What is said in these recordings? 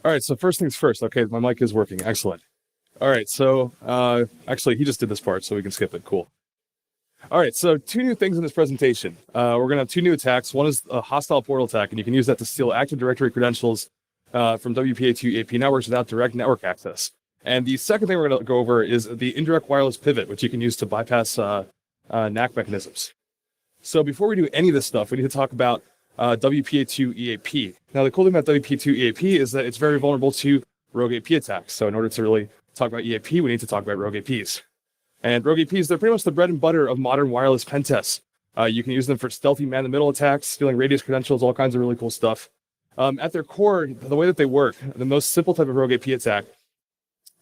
All right, so first things first. Okay, my mic is working. Excellent. All right, so actually, he just did this part, so we can skip it. Cool. All right, so two new things in this presentation. We're going to have two new attacks. One is a hostile portal attack, and you can use that to steal Active Directory credentials from WPA2 EAP networks without direct network access. And the second thing we're going to go over is the indirect wireless pivot, which you can use to bypass NAC mechanisms. So before we do any of this stuff, we need to talk about WPA2 EAP. Now, the cool thing about WPA2 EAP is that it's very vulnerable to rogue AP attacks. So in order to really talk about EAP, we need to talk about rogue APs. And rogue APs, they're pretty much the bread and butter of modern wireless pen tests. You can use them for stealthy man-in-the-middle attacks, stealing radius credentials, all kinds of really cool stuff. At their core, the way that they work, the most simple type of rogue AP attack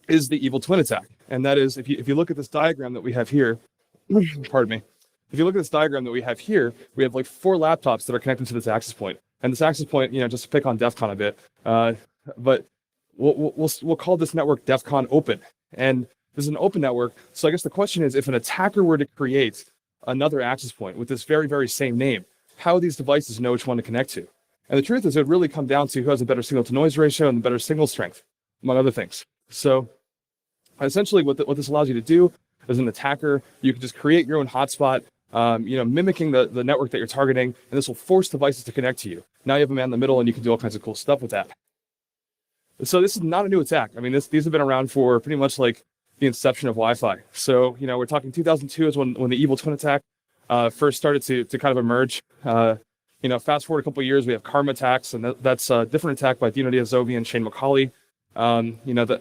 is the evil twin attack. And that is, if you look at this diagram that we have here, pardon me, if you look at this diagram that we have here, we have like 4 laptops that are connected to this access point. And this access point, just to pick on DEF CON a bit, but we'll call this network DEF CON open. And this is an open network. So I guess the question is, if an attacker were to create another access point with this very, very same name, how would these devices know which one to connect to? And the truth is, it would really come down to who has a better signal to noise ratio and the better signal strength, among other things. So essentially what this allows you to do as an attacker, you can just create your own hotspot, mimicking the network that you're targeting, and this will force devices to connect to you. Now you have a man in the middle, and you can do all kinds of cool stuff with that. So this is not a new attack. I mean, these have been around for pretty much like the inception of Wi-Fi. So, we're talking 2002 is when the evil twin attack first started to kind of emerge. Fast forward a couple of years, we have Karma attacks, and that's a different attack by Dino Diazovi and Shane McCauley.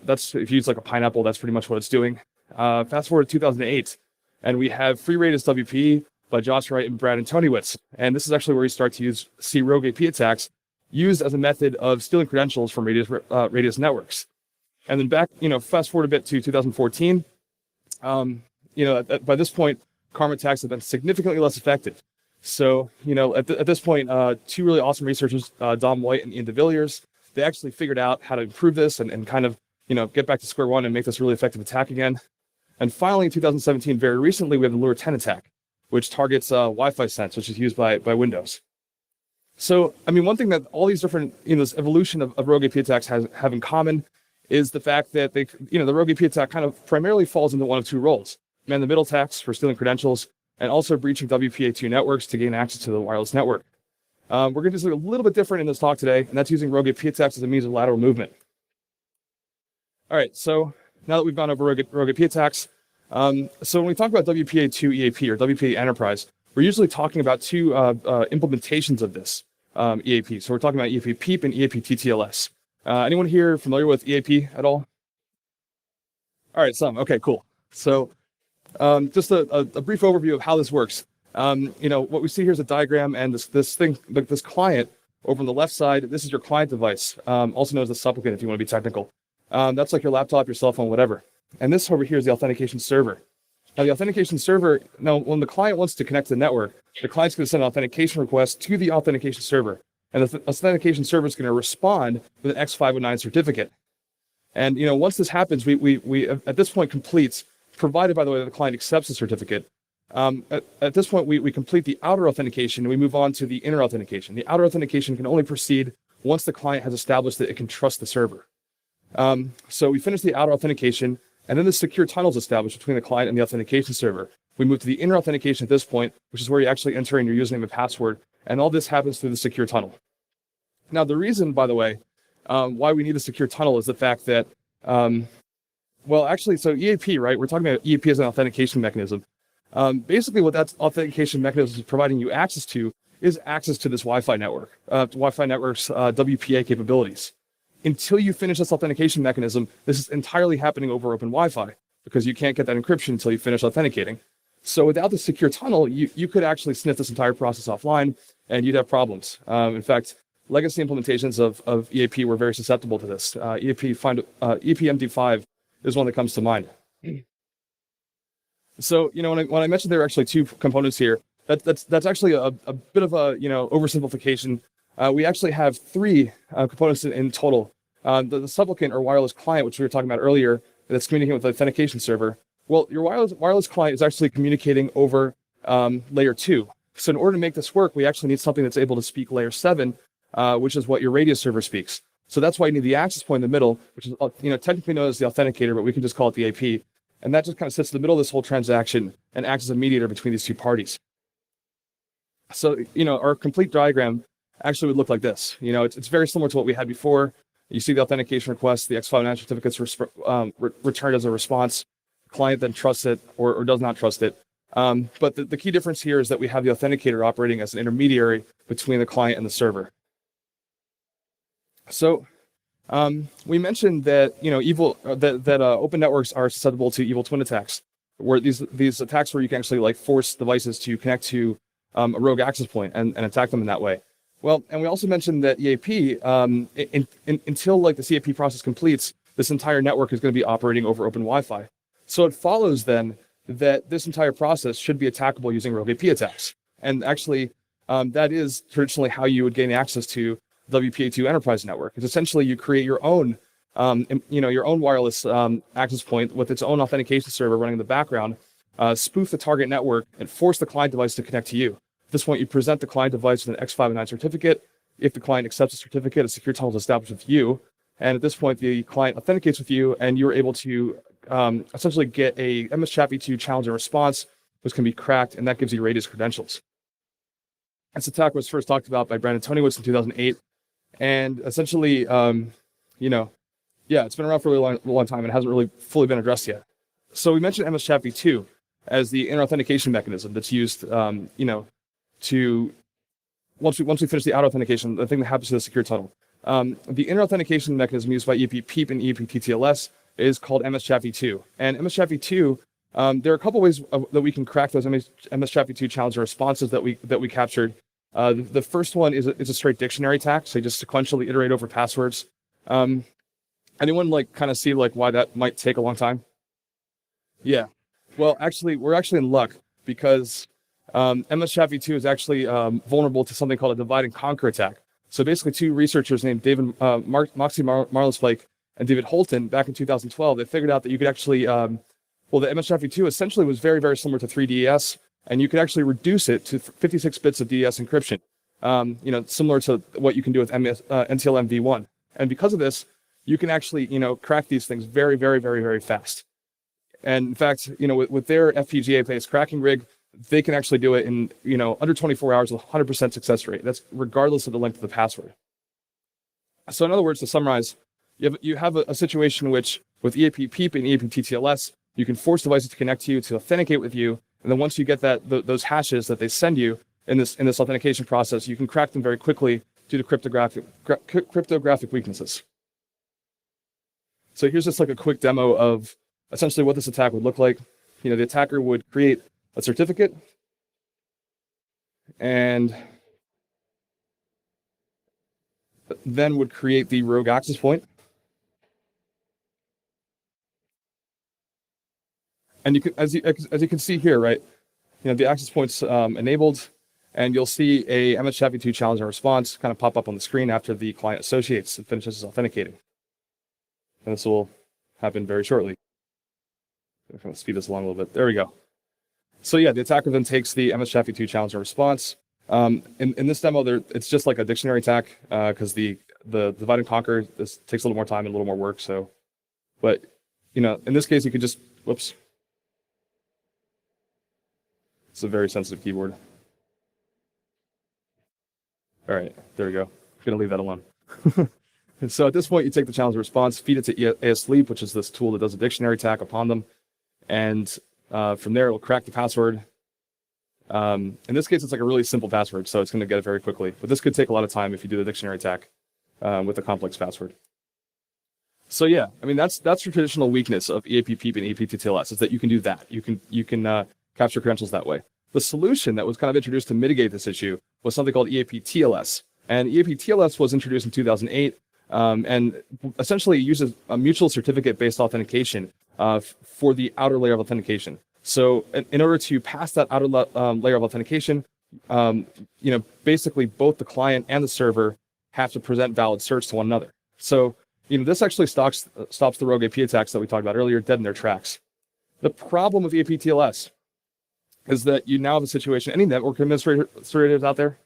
That's if you use like a pineapple, that's pretty much what it's doing. Fast forward to 2008, and we have Free Radius WP by Josh Wright and Brad Antoniewicz. And this is actually where you start to see rogue AP attacks used as a method of stealing credentials from radius networks. And then back, fast forward a bit to 2014, by this point, Karma attacks have been significantly less effective. So, at this point, two really awesome researchers, Dom White and Ian DeVilliers, they actually figured out how to improve this and kind of, get back to square one and make this a really effective attack again. And finally, in 2017, very recently, we have the Lure 10 attack, which targets Wi-Fi sense, which is used by Windows. So, one thing that all these different, this evolution of rogue AP attacks have in common is the fact that the rogue AP attack kind of primarily falls into one of two roles: man-in-the-middle attacks for stealing credentials, and also breaching WPA2 networks to gain access to the wireless network. We're going to do something a little bit different in this talk today, and that's using rogue AP attacks as a means of lateral movement. All right, so now that we've gone over rogue AP attacks, so when we talk about WPA2 EAP or WPA Enterprise, we're usually talking about two implementations of this EAP. So we're talking about EAP PEEP and EAP TTLS. Anyone here familiar with EAP at all? All right, some. Okay, cool. So just a brief overview of how this works. What we see here is a diagram, and this thing, this client over on the left side, this is your client device, also known as the supplicant if you want to be technical. That's like your laptop, your cell phone, whatever. And this over here is the authentication server. Now the authentication server, when the client wants to connect to the network, the client's going to send an authentication request to the authentication server. And the authentication server is going to respond with an X509 certificate. And once this happens, we at this point completes, provided by the way that the client accepts the certificate. At this point, we complete the outer authentication and we move on to the inner authentication. The outer authentication can only proceed once the client has established that it can trust the server. So we finish the outer authentication, and then the secure tunnel is established between the client and the authentication server. We move to the inner authentication at this point, which is where you actually enter in your username and password, and all this happens through the secure tunnel. Now, the reason, by the way, why we need the secure tunnel is the fact that, so EAP, right? We're talking about EAP as an authentication mechanism. Basically, what that authentication mechanism is providing you access to is access to this Wi-Fi network, Wi-Fi network's WPA capabilities. Until you finish this authentication mechanism, this is entirely happening over open Wi-Fi because you can't get that encryption until you finish authenticating. So without the secure tunnel, you could actually sniff this entire process offline and you'd have problems. In fact, legacy implementations of EAP were very susceptible to this. EAP MD5 is one that comes to mind. So, when I mentioned there are actually two components here, that's actually a bit of a, oversimplification. We actually have three components in total. The supplicant or wireless client, which we were talking about earlier, that's communicating with the authentication server. Well, your wireless client is actually communicating over layer 2. So in order to make this work, we actually need something that's able to speak layer 7, which is what your radius server speaks. So that's why you need the access point in the middle, which is technically known as the authenticator, but we can just call it the AP. And that just kind of sits in the middle of this whole transaction and acts as a mediator between these two parties. So, our complete diagram actually would look like this. It's very similar to what we had before. You see the authentication request, the X59 certificates returned as a response. The client then trusts it or does not trust it. But the key difference here is that we have the authenticator operating as an intermediary between the client and the server. So we mentioned that open networks are susceptible to evil twin attacks, where these attacks where you can actually force devices to connect to a rogue access point and attack them in that way. Well, and we also mentioned that EAP, until the CAP process completes, this entire network is going to be operating over open Wi-Fi. So it follows then that this entire process should be attackable using rogue AP attacks. And actually, that is traditionally how you would gain access to WPA2 enterprise network. It's essentially you create your own, your own wireless access point with its own authentication server running in the background, spoof the target network, and force the client device to connect to you. At this point, you present the client device with an X59 certificate. If the client accepts the certificate, a secure tunnel is established with you. And at this point, the client authenticates with you, and you're able to essentially get a MS-ChatV2 challenge and response, which can be cracked, and that gives you radius credentials. This attack was first talked about by Brandon Tonywitz in 2008. And essentially, it's been around for a really long time and hasn't really fully been addressed yet. So we mentioned MS-ChatV2 as the inner authentication mechanism that's used, to once we finish the outer authentication, the thing that happens to the secure tunnel. The inner authentication mechanism used by EAP PEEP and EAP TTLS is called MS-ChatV2. And MS-ChatV2, there are a couple ways that we can crack those MS-ChatV2 challenge responses that we captured. The first one is a straight dictionary attack, so you just sequentially iterate over passwords. Anyone kind of see why that might take a long time? Yeah. Well, actually, we're actually in luck because MS-ChatV2 is actually vulnerable to something called a divide and conquer attack. So basically, two researchers named Moxie Marlinspike and David Holton back in 2012, they figured out that you could actually, the MS-ChatV2 essentially was very, very similar to 3DES, and you could actually reduce it to 56 bits of DES encryption, similar to what you can do with NTLM v1. And because of this, you can actually, crack these things very, very, very, very fast. And in fact, with their FPGA-based cracking rig, they can actually do it in, under 24 hours with 100% success rate. That's regardless of the length of the password. So in other words, to summarize, you have a situation in which with EAP PEEP and EAP TTLS, you can force devices to connect to you, to authenticate with you, and then once you get those hashes that they send you in this authentication process, you can crack them very quickly due to cryptographic weaknesses. So here's just a quick demo of essentially what this attack would look like. The attacker would create a certificate and then would create the rogue access point. And you can, as you can see here, right, the access point's enabled, and you'll see a MS-ChatV2 challenge and response kind of pop up on the screen after the client associates and finishes authenticating. And this will happen very shortly. I'm going to speed this along a little bit. There we go. So yeah, the attacker then takes the MS-ChatV2 challenge and response. In this demo, it's just like a dictionary attack because the divide and conquer, this takes a little more time and a little more work. So, but in this case, you could just, whoops. It's a very sensitive keyboard. All right, there we go. I'm gonna leave that alone. And so at this point, you take the challenge response, feed it to ASLeap, which is this tool that does a dictionary attack upon them. And from there, it will crack the password. In this case, it's a really simple password, so it's gonna get it very quickly. But this could take a lot of time if you do the dictionary attack with a complex password. So yeah, that's the traditional weakness of EAP PEEP and EAP TTLS is that you can do that. You can capture credentials that way. The solution that was kind of introduced to mitigate this issue was something called EAP TLS. And EAP TLS was introduced in 2008 and essentially uses a mutual certificate-based authentication for the outer layer of authentication. So in order to pass that outer layer of authentication, basically both the client and the server have to present valid certs to one another. So this actually stops the rogue AP attacks that we talked about earlier dead in their tracks. The problem with EAP TLS is that you now have a situation, any network administrators out there?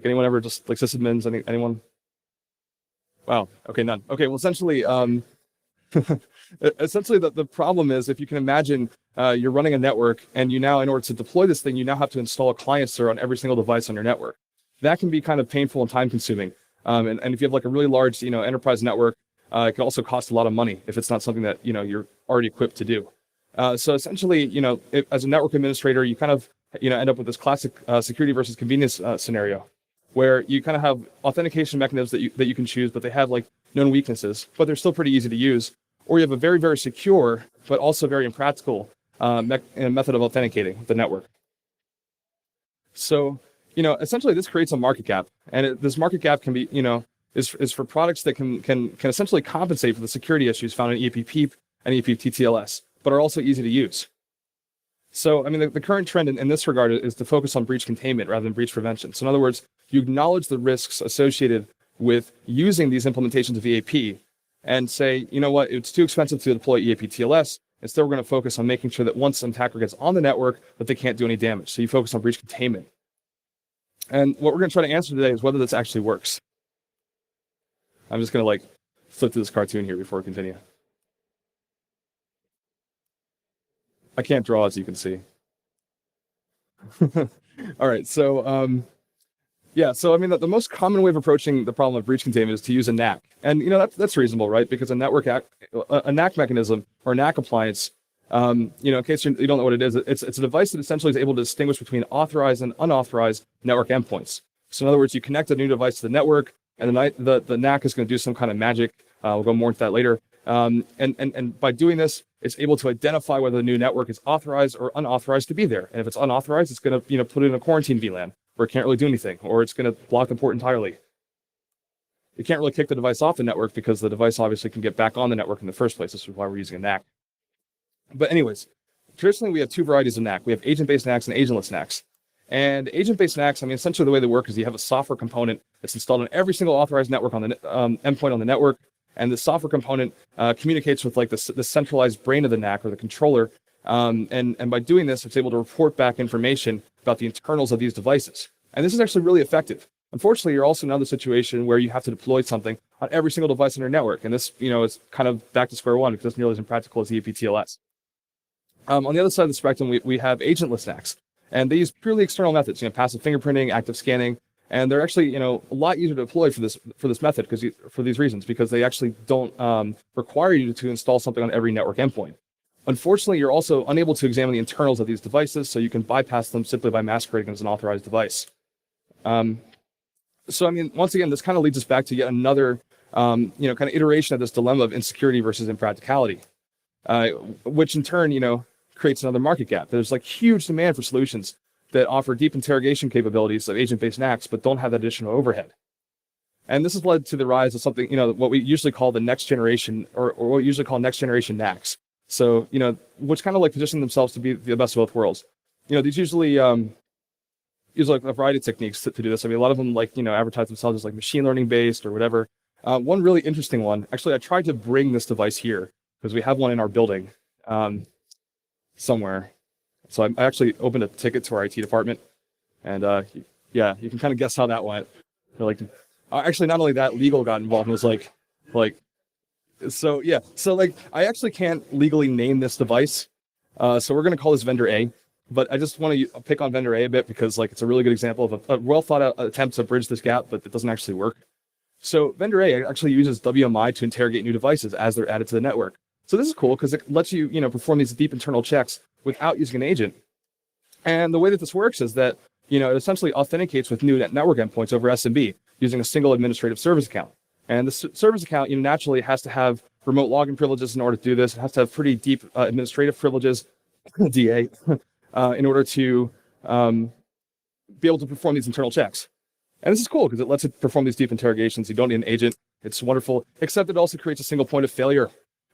Anyone ever just sysadmins, anyone? Wow. Okay, none. Okay, well, essentially the problem is, if you can imagine, you're running a network, and you now, in order to deploy this thing, you now have to install a client server on every single device on your network. That can be kind of painful and time consuming. And if you have like a really large, enterprise network, it can also cost a lot of money if it's not something that, you're already equipped to do. So essentially, as a network administrator, you kind of, end up with this classic security versus convenience scenario, where you kind of have authentication mechanisms that you can choose, but they have like known weaknesses, but they're still pretty easy to use. Or you have a very, very secure, but also very impractical method of authenticating the network. So, essentially this creates a market gap. And this market gap can be, is for products that can essentially compensate for the security issues found in EAP-PEEP and EAP-TTLS, but are also easy to use. So, I mean, the current trend in this regard is to focus on breach containment rather than breach prevention. So in other words, you acknowledge the risks associated with using these implementations of EAP and say, you know what, it's too expensive to deploy EAP-TLS. Instead, we're going to focus on making sure that once an attacker gets on the network, that they can't do any damage. So you focus on breach containment. And what we're going to try to answer today is whether this actually works. I'm just going to flip through this cartoon here before we continue. I can't draw, as you can see. All right, so yeah, so I mean, the most common way of approaching the problem of breach containment is to use a NAC. And that's reasonable, right? Because a NAC mechanism or a NAC appliance, in case you don't know what it is, it's a device that essentially is able to distinguish between authorized and unauthorized network endpoints. So in other words, you connect a new device to the network, and the NAC is going to do some kind of magic. We'll go more into that later. And by doing this, it's able to identify whether the new network is authorized or unauthorized to be there. And if it's unauthorized, it's going to put it in a quarantine VLAN where it can't really do anything, or it's going to block the port entirely. You can't really kick the device off the network because the device obviously can get back on the network in the first place. This is why we're using a NAC. But anyways, traditionally we have two varieties of NAC. We have agent-based NACs and agentless NACs. And agent-based NACs, I mean, essentially the way they work is you have a software component that's installed on every single authorized network on the endpoint on the network. And the software component communicates with the centralized brain of the NAC or the controller. And by doing this, it's able to report back information about the internals of these devices. And this is actually really effective. Unfortunately, you're also in another situation where you have to deploy something on every single device on your network. And this, is kind of back to square one because it's nearly as impractical as EAP-TLS. On the other side of the spectrum, we have agentless NACs. And they use purely external methods, passive fingerprinting, active scanning. And they're actually, a lot easier to deploy for this method for these reasons, because they actually don't require you to install something on every network endpoint. Unfortunately, you're also unable to examine the internals of these devices, so you can bypass them simply by masquerading as an authorized device. So, I mean, once again, this kind of leads us back to yet another, kind of iteration of this dilemma of insecurity versus impracticality, which in turn, creates another market gap. There's huge demand for solutions that offer deep interrogation capabilities of agent-based NACs, but don't have that additional overhead. And this has led to the rise of something, what we usually call the next generation, or what we usually call next generation NACs. So, which kind of position themselves to be the best of both worlds. These usually use a variety of techniques to do this. I mean, a lot of them advertise themselves as machine learning based or whatever. One really interesting one, actually, I tried to bring this device here because we have one in our building somewhere. So I actually opened a ticket to our IT department, and yeah, you can kind of guess how that went. They're actually, not only that, legal got involved and was so yeah. So I actually can't legally name this device, so we're gonna call this vendor A. But I just want to pick on vendor A bit because it's a really good example of a well thought out attempt to bridge this gap, but it doesn't actually work. So vendor A actually uses WMI to interrogate new devices as they're added to the network. So this is cool because it lets you perform these deep internal checks without using an agent. And the way that this works is that, it essentially authenticates with new network endpoints over SMB using a single administrative service account. And the service account, naturally has to have remote login privileges in order to do this. It has to have pretty deep administrative privileges, DA, in order to be able to perform these internal checks. And this is cool because it lets it perform these deep interrogations. You don't need an agent. It's wonderful, except it also creates a single point of failure.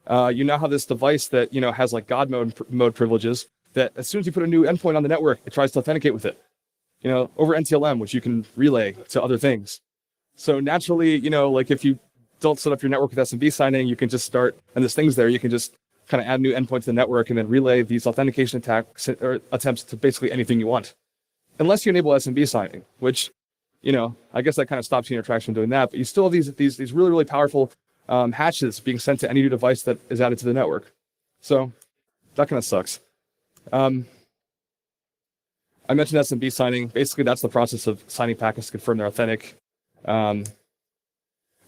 You now have this device that, has God mode privileges that as soon as you put a new endpoint on the network, it tries to authenticate with it, over NTLM, which you can relay to other things. So naturally, if you don't set up your network with SMB signing, you can just start, and there's things there, you can just kind of add new endpoints to the network and then relay these authentication attacks or attempts to basically anything you want. Unless you enable SMB signing, which I guess that kind of stops your interaction from doing that. But you still have these really, really powerful hashes being sent to any new device that is added to the network. So that kind of sucks. I mentioned SMB signing. Basically, that's the process of signing packets to confirm they're authentic.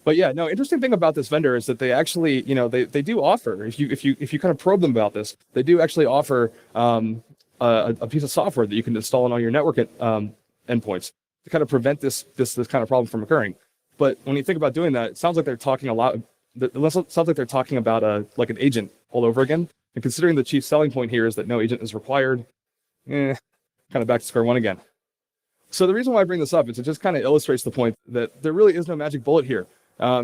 But yeah, no, interesting thing about this vendor is that they actually, they do offer, if you kind of probe them about this, they do actually offer a piece of software that you can install on all your network endpoints to kind of prevent this kind of problem from occurring. But when you think about doing that, it sounds like they're talking about like an agent all over again. And considering the chief selling point here is that no agent is required, kind of back to square one again. So the reason why I bring this up is it just kind of illustrates the point that there really is no magic bullet here.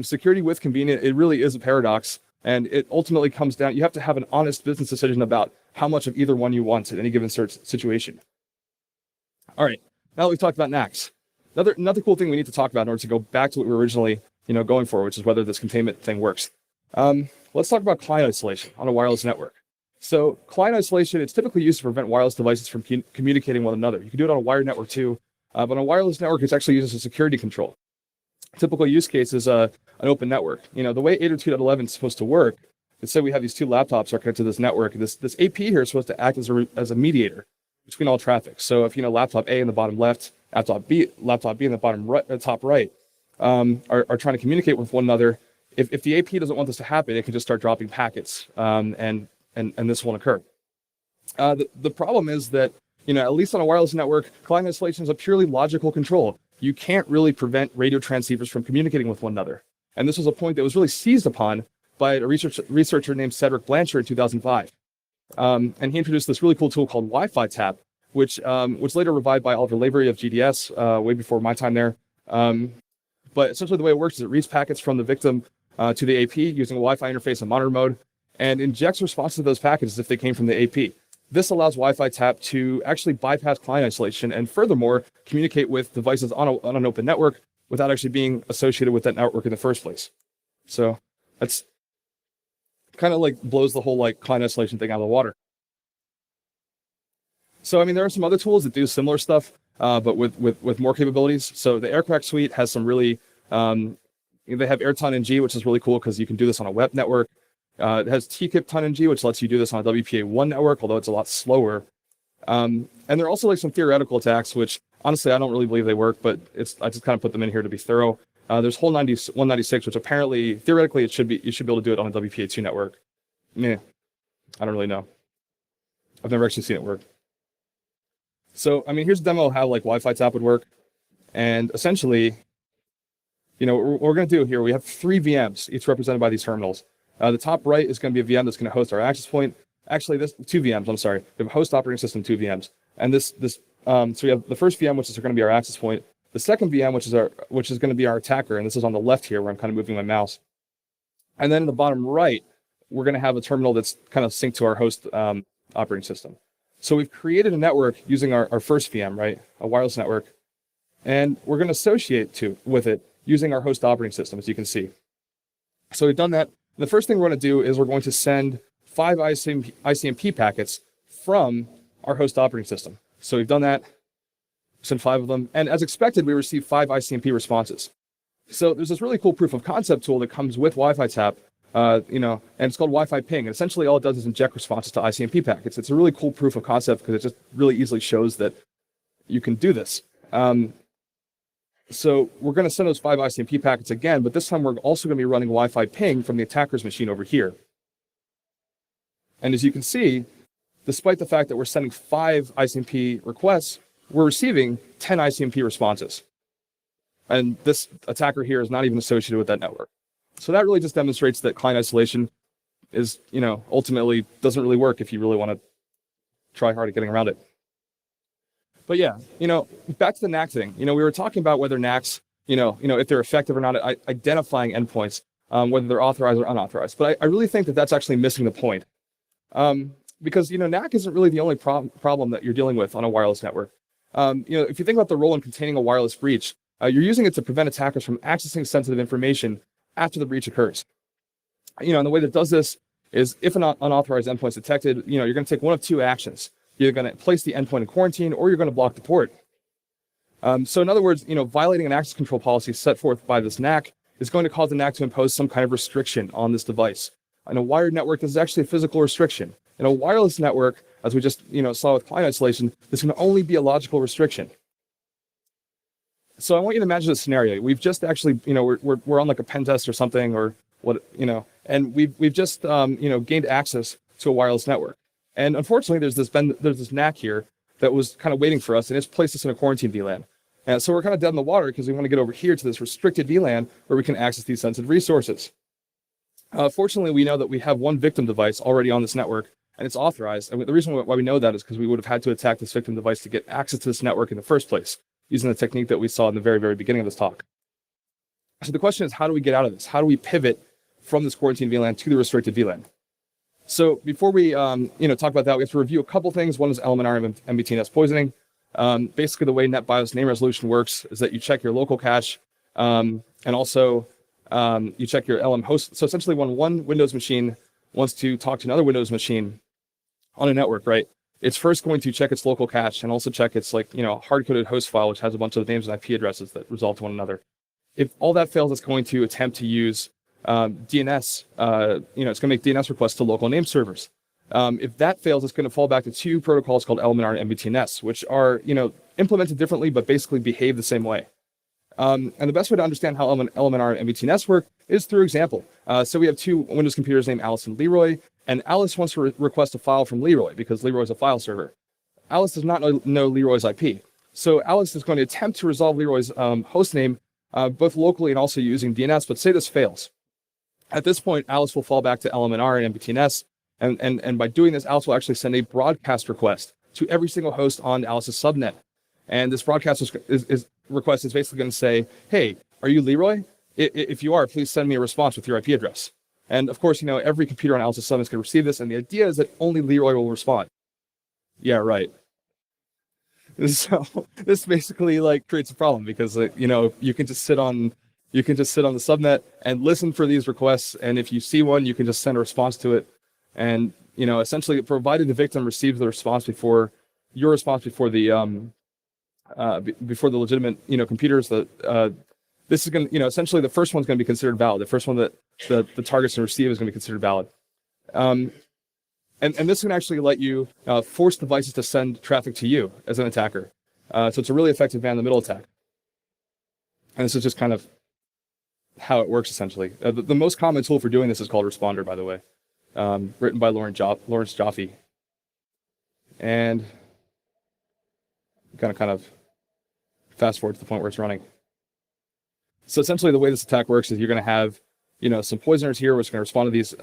Security with convenient, it really is a paradox. And it ultimately comes down, you have to have an honest business decision about how much of either one you want in any given situation. All right, now that we've talked about NACs, another cool thing we need to talk about in order to go back to what we were originally going for, which is whether this containment thing works. Let's talk about client isolation on a wireless network. So client isolation, it's typically used to prevent wireless devices from communicating with one another. You can do it on a wired network too, but on a wireless network, it's actually used as a security control. Typical use case is an open network. The way 802.11 is supposed to work, let's say we have these two laptops are connected to this network. This AP here is supposed to act as a mediator between all traffic. So if laptop A in the bottom left, laptop B in the bottom right, top right, are trying to communicate with one another. If the AP doesn't want this to happen, it can just start dropping packets, and this won't occur. The problem is that at least on a wireless network, client isolation is a purely logical control. You can't really prevent radio transceivers from communicating with one another. And this was a point that was really seized upon by a researcher named Cedric Blanchard in 2005. And he introduced this really cool tool called Wi-Fi Tap, which was later revived by Oliver Lavery of GDS way before my time there. But essentially the way it works is it reads packets from the victim to the AP using a Wi-Fi interface in monitor mode and injects responses to those packets as if they came from the AP. This allows Wi-Fi Tap to actually bypass client isolation and furthermore communicate with devices on an open network without actually being associated with that network in the first place. So that's kind of like blows the whole client isolation thing out of the water. So there are some other tools that do similar stuff, but with more capabilities. So the Aircrack suite has some really, they have AirTon NG, which is really cool because you can do this on a web network. It has TKIP Ton NG, which lets you do this on a WPA1 network, although it's a lot slower. And there are also some theoretical attacks, which honestly, I don't really believe they work, but I just kind of put them in here to be thorough. There's Hole 196, which apparently, theoretically, you should be able to do it on a WPA2 network. I don't really know. I've never actually seen it work. So, here's a demo of how Wi-Fi Tap would work. And essentially, what we're going to do here, we have 3 VMs, each represented by these terminals. The top right is going to be a VM that's going to host our access point. Actually, this 2 VMs, I'm sorry. We have a host operating system, 2 VMs. And so we have the first VM, which is going to be our access point. The second VM, which is going to be our attacker. And this is on the left here where I'm kind of moving my mouse. And then in the bottom right, we're going to have a terminal that's kind of synced to our host operating system. So we've created a network using our first VM, right? A wireless network. And we're going to associate with it using our host operating system, as you can see. So we've done that. The first thing we're going to do is we're going to send 5 ICMP packets from our host operating system. So we've done that, sent 5 of them. And as expected, we received 5 ICMP responses. So there's this really cool proof of concept tool that comes with Wi-Fi Tap, and it's called Wi-Fi Ping. And essentially all it does is inject responses to ICMP packets. It's a really cool proof of concept because it just really easily shows that you can do this. So we're going to send those 5 ICMP packets again, but this time we're also going to be running Wi-Fi ping from the attacker's machine over here. And as you can see, despite the fact that we're sending 5 ICMP requests, we're receiving 10 ICMP responses. And this attacker here is not even associated with that network. So that really just demonstrates that client isolation is, ultimately doesn't really work if you really want to try hard at getting around it. But yeah, back to the NAC thing. We were talking about whether NACs, if they're effective or not at identifying endpoints, whether they're authorized or unauthorized. But I really think that that's actually missing the point. Because, NAC isn't really the only problem that you're dealing with on a wireless network. If you think about the role in containing a wireless breach, you're using it to prevent attackers from accessing sensitive information after the breach occurs. And the way that does this is if an unauthorized endpoint is detected, you're going to take one of 2 actions. You're going to place the endpoint in quarantine or you're going to block the port. So in other words, violating an access control policy set forth by this NAC is going to cause the NAC to impose some kind of restriction on this device. In a wired network, this is actually a physical restriction. In a wireless network, as we just saw with client isolation, this can only be a logical restriction. So I want you to imagine a scenario. We've just actually, we're on like a pen test or something, or what, and we've just, gained access to a wireless network. And unfortunately, there's this NAC here that was kind of waiting for us, and it's placed us in a quarantine VLAN. And so we're kind of dead in the water because we want to get over here to this restricted VLAN where we can access these sensitive resources. Fortunately, we know that we have one victim device already on this network, and it's authorized. And the reason why we know that is because we would have had to attack this victim device to get access to this network in the first place, using the technique that we saw in the very, very beginning of this talk. So the question is, how do we get out of this? How do we pivot from this quarantine VLAN to the restricted VLAN? So before we talk about that, we have to review a couple things. One is LMNR and MBTNS poisoning. Basically, the way NetBIOS name resolution works is that you check your local cache, and also you check your LM host. So essentially, when one Windows machine wants to talk to another Windows machine on a network, right? It's first going to check its local cache and also check its hard-coded host file, which has a bunch of names and IP addresses that resolve to one another. If all that fails, it's going to attempt to use DNS. It's going to make DNS requests to local name servers. If that fails, it's going to fall back to two protocols called LMNR and MBTNS, which are implemented differently but basically behave the same way. And the best way to understand how LMNR and MBTNS work is through example. So we have two Windows computers named Alice and Leroy, and Alice wants to request a file from Leroy because Leroy is a file server. Alice does not know Leroy's IP. So Alice is going to attempt to resolve Leroy's host name both locally and also using DNS, but say this fails. At this point, Alice will fall back to LMNR and MBTNS, and by doing this, Alice will actually send a broadcast request to every single host on Alice's subnet. And this broadcast request is basically going to say, hey, are you Leroy? If you are, please send me a response with your IP address. And of course, every computer on Alice's subnet is going to receive this, and the idea is that only Leroy will respond. Yeah, right. So this basically creates a problem because you can just sit on the subnet and listen for these requests, and if you see one, you can just send a response to it. And essentially, provided the victim receives the response before your response before the legitimate computers, that this is going to essentially the first one's going to be considered valid. The first one that the target's going to receive is going to be considered valid. And this can actually let you force devices to send traffic to you as an attacker. So it's a really effective man-in-the-middle attack. And this is just kind of how it works, essentially. The most common tool for doing this is called Responder, by the way, written by Lawrence Jaffe. And kind of fast forward to the point where it's running. So essentially, the way this attack works is you're going to have some poisoners here, which are going to respond to these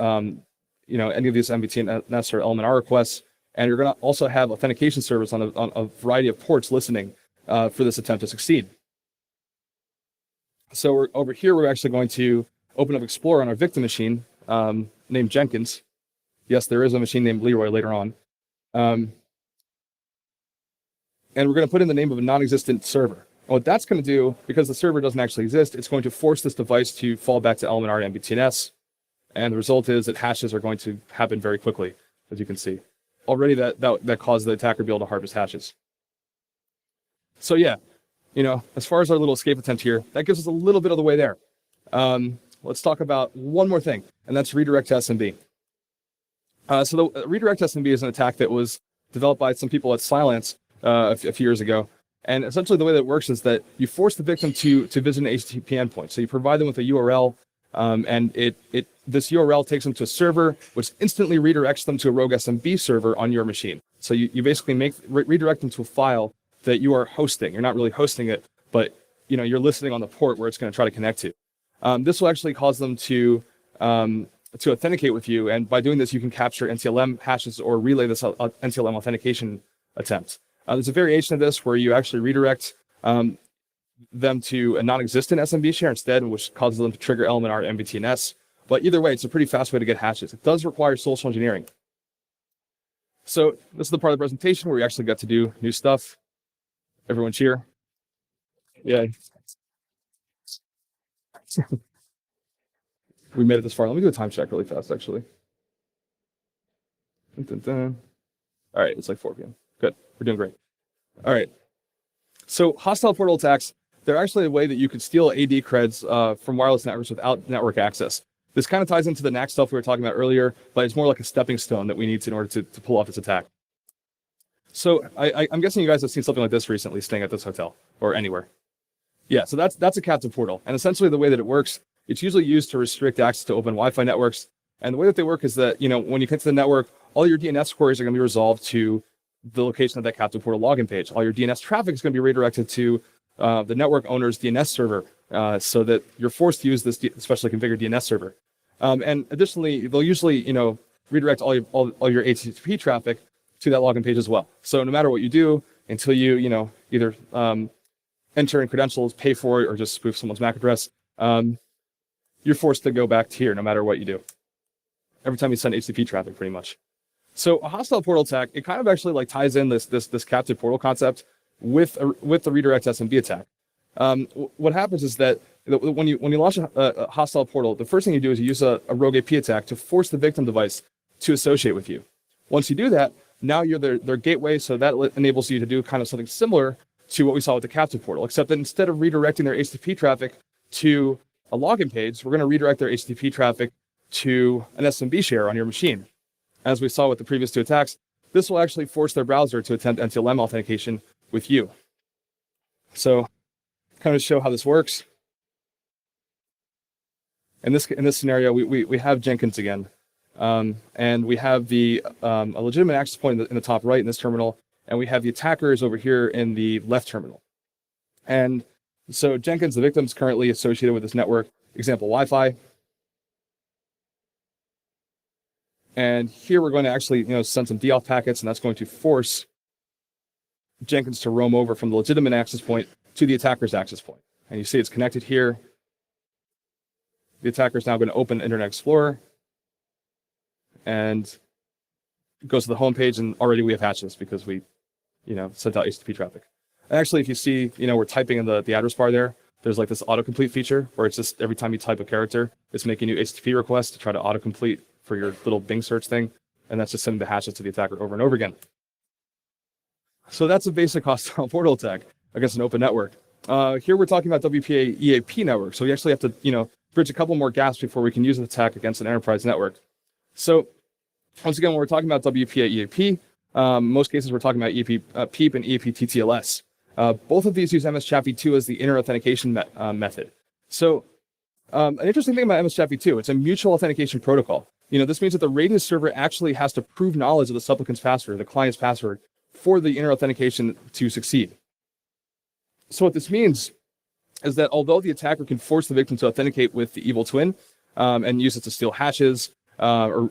any of these MBTNS or LMNR requests, and you're going to also have authentication servers on a variety of ports listening for this attempt to succeed. So over here, we're actually going to open up Explorer on our victim machine named Jenkins. Yes, there is a machine named Leroy later on. And we're going to put in the name of a non-existent server. And what that's going to do, because the server doesn't actually exist, it's going to force this device to fall back to LMNR and MBTNS. And the result is that hashes are going to happen very quickly, as you can see. Already that caused the attacker to be able to harvest hashes. So yeah, as far as our little escape attempt here, that gives us a little bit of the way there. Let's talk about one more thing, and that's redirect to SMB. So the redirect to SMB is an attack that was developed by some people at Cylance a few years ago. And essentially the way that it works is that you force the victim to visit an HTTP endpoint. So you provide them with a URL, and this URL takes them to a server, which instantly redirects them to a rogue SMB server on your machine. So you basically redirect them to a file that you are hosting. You're not really hosting it, but you're listening on the port where it's going to try to connect to. This will actually cause them to authenticate with you, and by doing this, you can capture NTLM hashes or relay this NTLM authentication attempt. There's a variation of this where you actually redirect them to a non-existent SMB share instead, which causes them to trigger LMNR and MBTNS. But either way, it's a pretty fast way to get hashes. It does require social engineering. So this is the part of the presentation where we actually got to do new stuff. Everyone cheer. Yeah. We made it this far. Let me do a time check really fast, actually. Dun, dun, dun. All right, it's like 4 p.m. Good. We're doing great. All right. So hostile portal attacks, they're actually a way that you could steal AD creds from wireless networks without network access. This kind of ties into the NAC stuff we were talking about earlier, but it's more like a stepping stone that we need in order to pull off this attack. So I'm guessing you guys have seen something like this recently staying at this hotel or anywhere. Yeah, so that's a captive portal. And essentially the way that it works, it's usually used to restrict access to open Wi-Fi networks. And the way that they work is that, when you get to the network, all your DNS queries are going to be resolved to the location of that captive portal login page. All your DNS traffic is going to be redirected to the network owner's DNS server so that you're forced to use this specially configured DNS server. And additionally, they'll usually, redirect all your HTTP traffic to that login page as well. So no matter what you do, until you, either enter in credentials, pay for it, or just spoof someone's MAC address, you're forced to go back to here no matter what you do. Every time you send HTTP traffic, pretty much. So a hostile portal attack, it kind of actually like ties in this captive portal concept with the redirect SMB attack. What happens is that when you launch a hostile portal, the first thing you do is you use a rogue AP attack to force the victim device to associate with you. Once you do that, now you're their gateway, so that enables you to do kind of something similar to what we saw with the captive portal, except that instead of redirecting their HTTP traffic to a login page, we're going to redirect their HTTP traffic to an SMB share on your machine. As we saw with the previous two attacks, this will actually force their browser to attempt NTLM authentication with you. So, kind of show how this works. In this scenario, we have Jenkins again, and we have a legitimate access point in the top right in this terminal, and we have the attackers over here in the left terminal. And so Jenkins, the victim, is currently associated with this network, example Wi-Fi. And here we're going to actually, send some DAuth packets, and that's going to force Jenkins to roam over from the legitimate access point to the attacker's access point. And you see it's connected here. The attacker is now going to open Internet Explorer and goes to the home page, and already we have hatches because we, sent out HTTP traffic. And actually, if you see, we're typing in the address bar there, there's like this autocomplete feature where it's just every time you type a character, it's making you HTTP requests to try to autocomplete for your little Bing search thing. And that's just sending the hashes to the attacker over and over again. So that's a basic hostile portal attack against an open network. Here we're talking about WPA EAP network. So we actually have to, bridge a couple more gaps before we can use an attack against an enterprise network. So once again, when we're talking about WPA EAP, most cases we're talking about EAP PEEP and EAP TTLS. Both of these use MS-CHAP-v2 as the inner authentication method. So an interesting thing about MS-CHAP-v2, it's a mutual authentication protocol. This means that the Radius server actually has to prove knowledge of the supplicant's password, the client's password, for the inner authentication to succeed. So what this means is that although the attacker can force the victim to authenticate with the evil twin and use it to steal hashes, that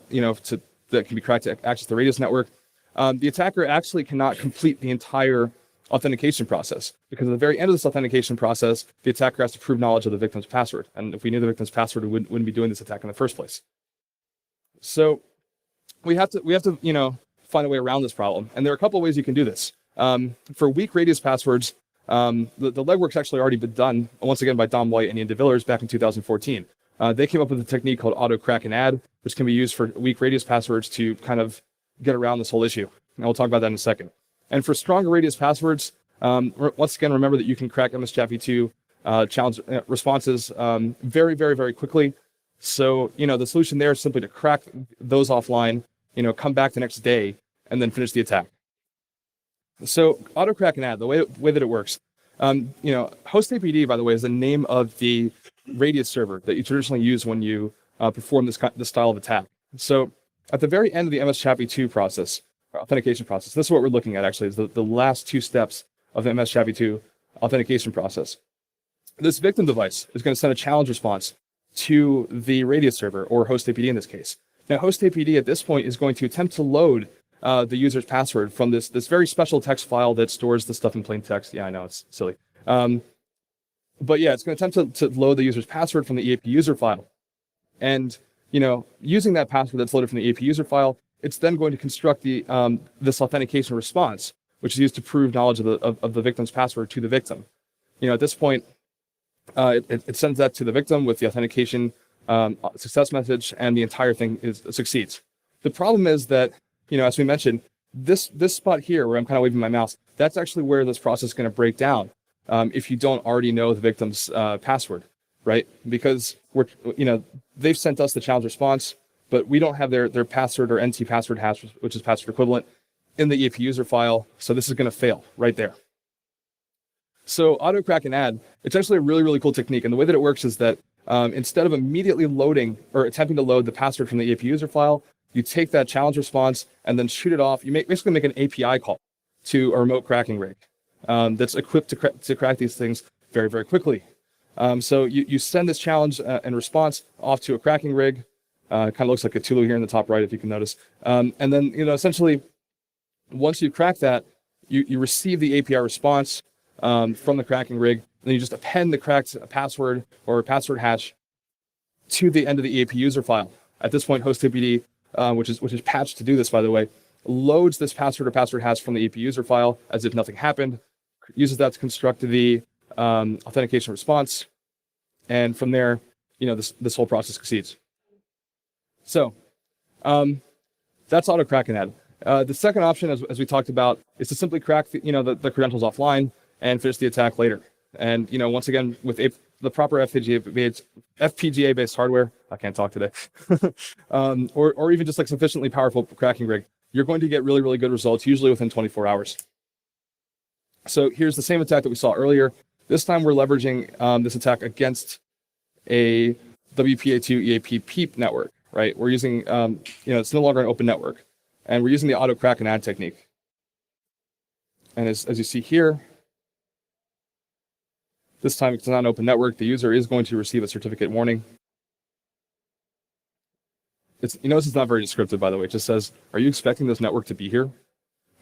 can be cracked to access the Radius network, the attacker actually cannot complete the entire authentication process, because at the very end of this authentication process, the attacker has to prove knowledge of the victim's password. And if we knew the victim's password, we wouldn't be doing this attack in the first place. So we have to find a way around this problem. And there are a couple of ways you can do this. For weak Radius passwords, the legwork's actually already been done, once again, by Dom White and Ian DeVillers back in 2014. They came up with a technique called auto crack and add, which can be used for weak Radius passwords to kind of get around this whole issue. And we'll talk about that in a second. And for stronger Radius passwords, once again, remember that you can crack MS-CHAP-v2 challenge responses very, very, very quickly. So, the solution there is simply to crack those offline, come back the next day, and then finish the attack. So auto crack and add, the way that it works, host APD, by the way, is the name of the Radius server that you traditionally use when you perform this style of attack. So at the very end of the MS-CHAP-v2 process, authentication process, this is what we're looking at actually, is the last two steps of the MS-CHAP-v2 authentication process. This victim device is going to send a challenge response to the Radius server, or host APD in this case. Now, host APD at this point is going to attempt to load the user's password from this very special text file that stores the stuff in plain text. Yeah, I know, it's silly. But yeah, it's going to attempt to load the user's password from the EAP user file. And, using that password that's loaded from the EAP user file, it's then going to construct this authentication response, which is used to prove knowledge of the victim's password to the victim. At this point, it sends that to the victim with the authentication success message, and the entire thing succeeds. The problem is that, as we mentioned, this spot here where I'm kind of waving my mouse, that's actually where this process is going to break down if you don't already know the victim's password, right? Because they've sent us the challenge response, but we don't have their password or NT password hash, which is password equivalent, in the EAP user file. So this is going to fail right there. So auto crack and add, it's actually a really, really cool technique. And the way that it works is that instead of immediately loading or attempting to load the password from the EAP user file, you take that challenge response and then shoot it off. You basically make an API call to a remote cracking rig that's equipped to crack these things very, very quickly. So you send this challenge and response off to a cracking rig. Kind of looks like a Tulu here in the top right, if you can notice. And then essentially, once you crack that, you receive the API response from the cracking rig, and then you just append the cracked password or password hash to the end of the EAP user file. At this point, HostTPD, which is patched to do this, by the way, loads this password or password hash from the EAP user file as if nothing happened, uses that to construct the authentication response, and from there, this whole process succeeds. So that's auto crack and add. The second option, as we talked about, is to simply crack the credentials offline and finish the attack later. And once again, with the proper FPGA-based hardware, I can't talk today, or even just like sufficiently powerful cracking rig, you're going to get really, really good results, usually within 24 hours. So here's the same attack that we saw earlier. This time we're leveraging this attack against a WPA2 EAP PEEP network, right? We're using, it's no longer an open network, and we're using the auto crack and add technique. And as you see here, this time it's not an open network. The user is going to receive a certificate warning. This is not very descriptive, by the way. It just says, are you expecting this network to be here?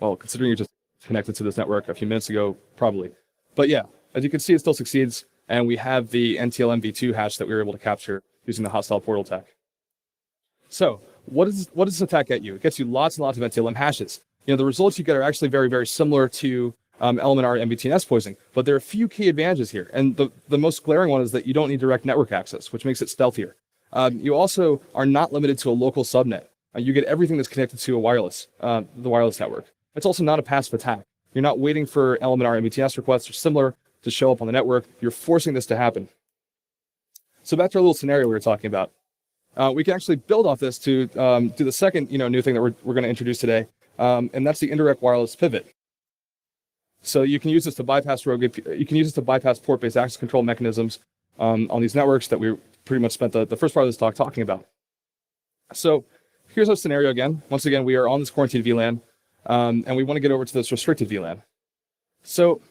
Well, considering you just connected to this network a few minutes ago, probably. But yeah, as you can see, it still succeeds. And we have the NTLM-v2 hash that we were able to capture using the hostile portal attack. So what does this attack get you? It gets you lots and lots of NTLM hashes. The results you get are actually very, very similar to Elementor MBTNS poisoning, but there are a few key advantages here. And the most glaring one is that you don't need direct network access, which makes it stealthier. You also are not limited to a local subnet. You get everything that's connected to the wireless network. It's also not a passive attack. You're not waiting for Elementor MBTNS requests or similar to show up on the network. You're forcing this to happen. So back to our little scenario we were talking about. We can actually build off this to do the second new thing that we're going to introduce today, and that's the indirect wireless pivot. So you can use this to bypass port-based access control mechanisms on these networks that we pretty much spent the first part of this talk talking about. So here's our scenario again. Once again, we are on this quarantine VLAN, and we want to get over to this restricted VLAN. So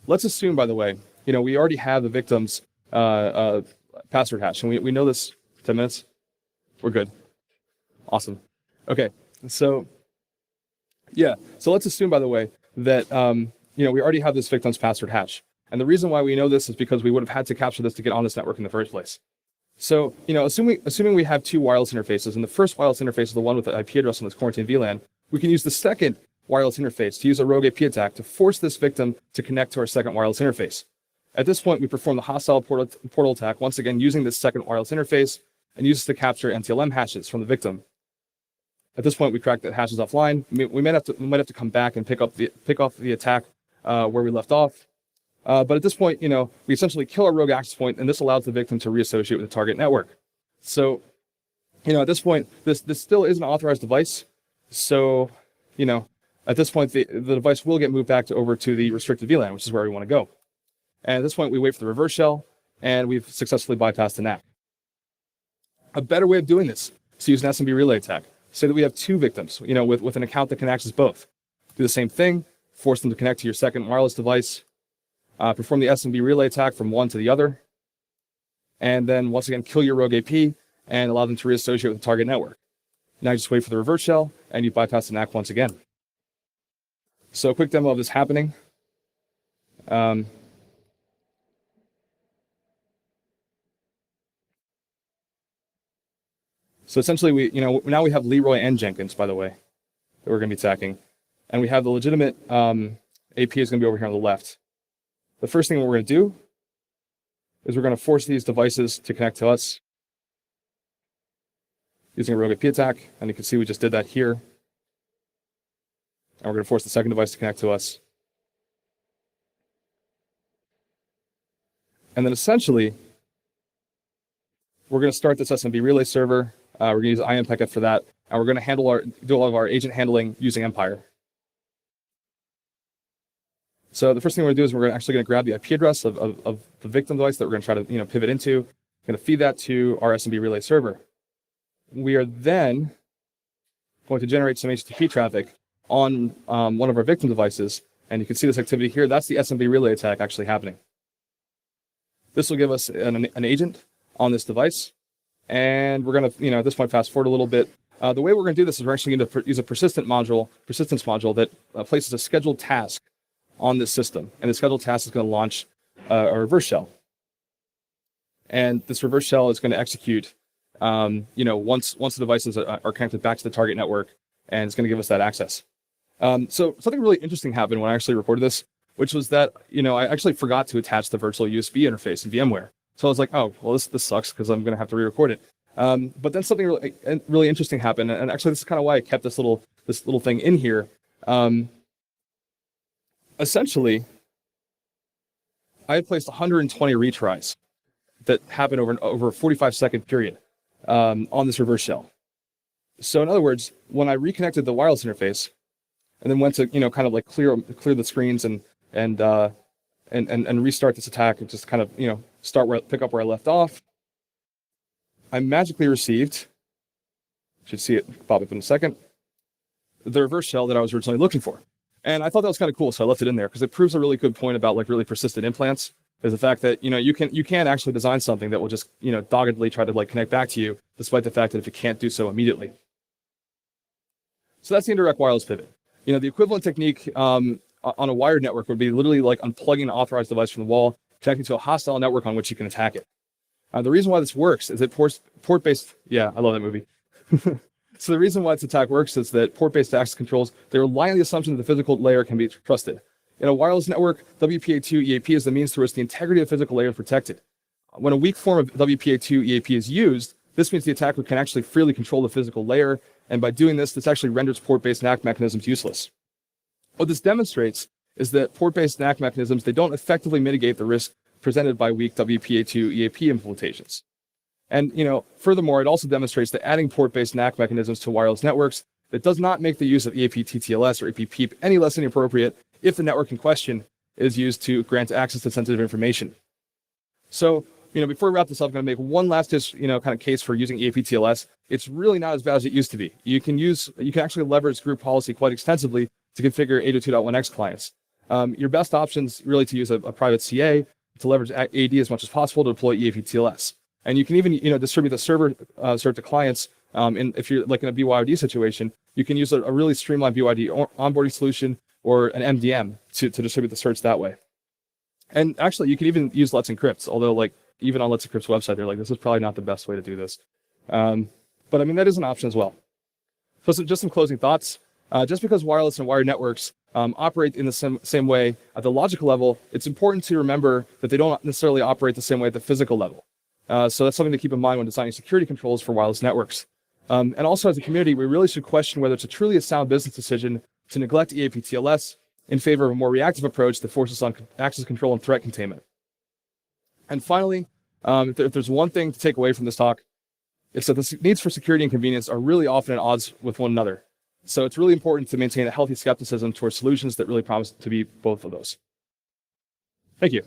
let's assume, by the way, we already have the victim's password hash, and we know this. 10 minutes? We're good. Awesome. Okay, so let's assume, by the way, that we already have this victim's password hash. And the reason why we know this is because we would have had to capture this to get on this network in the first place. So, assuming we have two wireless interfaces, and the first wireless interface is the one with the IP address on this quarantine VLAN, we can use the second wireless interface to use a rogue AP attack to force this victim to connect to our second wireless interface. At this point, we perform the hostile portal attack, once again using this second wireless interface, and use this to capture NTLM hashes from the victim. At this point, we crack the hashes offline. We might have to come back and pick up the attack where we left off. But at this point, we essentially kill our rogue access point, and this allows the victim to reassociate with the target network. So, at this point, this still is an authorized device. So, at this point, the device will get moved back over to the restricted VLAN, which is where we want to go. And at this point, we wait for the reverse shell, and we've successfully bypassed the NAC. A better way of doing this is to use an SMB relay attack. Say that we have two victims, with an account that can access both. Do the same thing, force them to connect to your second wireless device, perform the SMB relay attack from one to the other, and then once again kill your rogue AP and allow them to reassociate with the target network. Now you just wait for the reverse shell, and you bypass the NAC once again. So a quick demo of this happening. So essentially, now we have Leroy and Jenkins, by the way, that we're going to be attacking. And we have the legitimate AP is going to be over here on the left. The first thing we're going to do is we're going to force these devices to connect to us using a rogue AP attack. And you can see we just did that here. and we're going to force the second device to connect to us. And then essentially, we're going to start this SMB relay server. We're going to use IMPacket for that, and we're going to do all of our agent handling using Empire. So the first thing we're going to do is we're actually going to grab the IP address of the victim device that we're going to try to pivot into. We're going to feed that to our SMB relay server. We are then going to generate some HTTP traffic on one of our victim devices, and you can see this activity here. That's the SMB relay attack actually happening. This will give us an agent on this device, and we're going to, at this point, fast forward a little bit. The way we're going to do this is we're actually going to use a persistence module that places a scheduled task on this system, and the scheduled task is going to launch a reverse shell. And this reverse shell is going to execute, once the devices are connected back to the target network, and it's going to give us that access. So something really interesting happened when I actually reported this, which was that, I actually forgot to attach the virtual USB interface in VMware. So I was like, oh, well, this sucks because I'm going to have to re-record it. But then something really interesting happened, and actually this is kind of why I kept this little thing in here. Essentially, I had placed 120 retries that happened over a 45-second period on this reverse shell. So in other words, when I reconnected the wireless interface and then went to kind of like clear the screens and restart this attack and just kind of pick up where I left off, I magically received, should see it pop up in a second, the reverse shell that I was originally looking for. And I thought that was kind of cool, so I left it in there because it proves a really good point about like really persistent implants, is the fact that you can actually design something that will just doggedly try to like connect back to you, despite the fact that if it can't do so immediately. So that's the indirect wireless pivot. The equivalent technique on a wired network would be literally like unplugging an authorized device from the wall, connecting to a hostile network on which you can attack it. The reason why this works is that port-based. Yeah, I love that movie. So the reason why this attack works is that port-based access controls, they rely on the assumption that the physical layer can be trusted. In a wireless network, WPA2 EAP is the means through which the integrity of the physical layer is protected. When a weak form of WPA2 EAP is used, this means the attacker can actually freely control the physical layer, and by doing this actually renders port-based NAC mechanisms useless. What this demonstrates is that port-based NAC mechanisms, they don't effectively mitigate the risk presented by weak WPA2 EAP implementations. And furthermore, it also demonstrates that adding port-based NAC mechanisms to wireless networks, that does not make the use of EAP TTLS or EAP PEEP any less inappropriate if the network in question is used to grant access to sensitive information. So, before we wrap this up, I'm going to make one last kind of case for using EAP TLS. It's really not as bad as it used to be. You can actually leverage group policy quite extensively to configure 802.1x clients. Your best options really to use a private CA to leverage AD as much as possible to deploy EAP TLS. And you can even distribute the server to clients. If you're like in a BYOD situation, you can use a really streamlined BYOD onboarding solution or an MDM to distribute the certs that way. And actually, you can even use Let's Encrypt, although like even on Let's Encrypt's website, they're like, this is probably not the best way to do this. But I mean, that is an option as well. So just some closing thoughts. Just because wireless and wired networks operate in the same way at the logical level, it's important to remember that they don't necessarily operate the same way at the physical level. So that's something to keep in mind when designing security controls for wireless networks. And also as a community, we really should question whether it's truly a sound business decision to neglect EAP TLS in favor of a more reactive approach that forces on access control and threat containment. And finally, if there's one thing to take away from this talk, it's that the needs for security and convenience are really often at odds with one another. So it's really important to maintain a healthy skepticism towards solutions that really promise to be both of those. Thank you.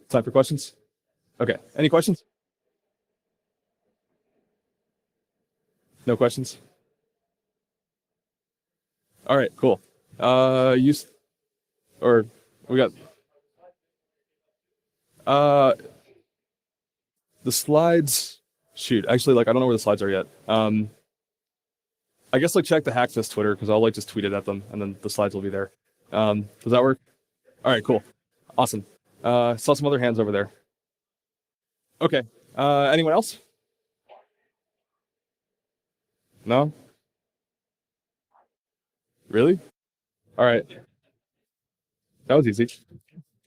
Time for questions? Okay, any questions? No questions? All right, cool. We got the slides. Shoot, actually, like I don't know where the slides are yet. I guess like check the Hackfest Twitter because I'll like just tweet it at them and then the slides will be there. Does that work? All right, cool, awesome. Saw some other hands over there. Okay, anyone else? No? Really? All right. That was easy.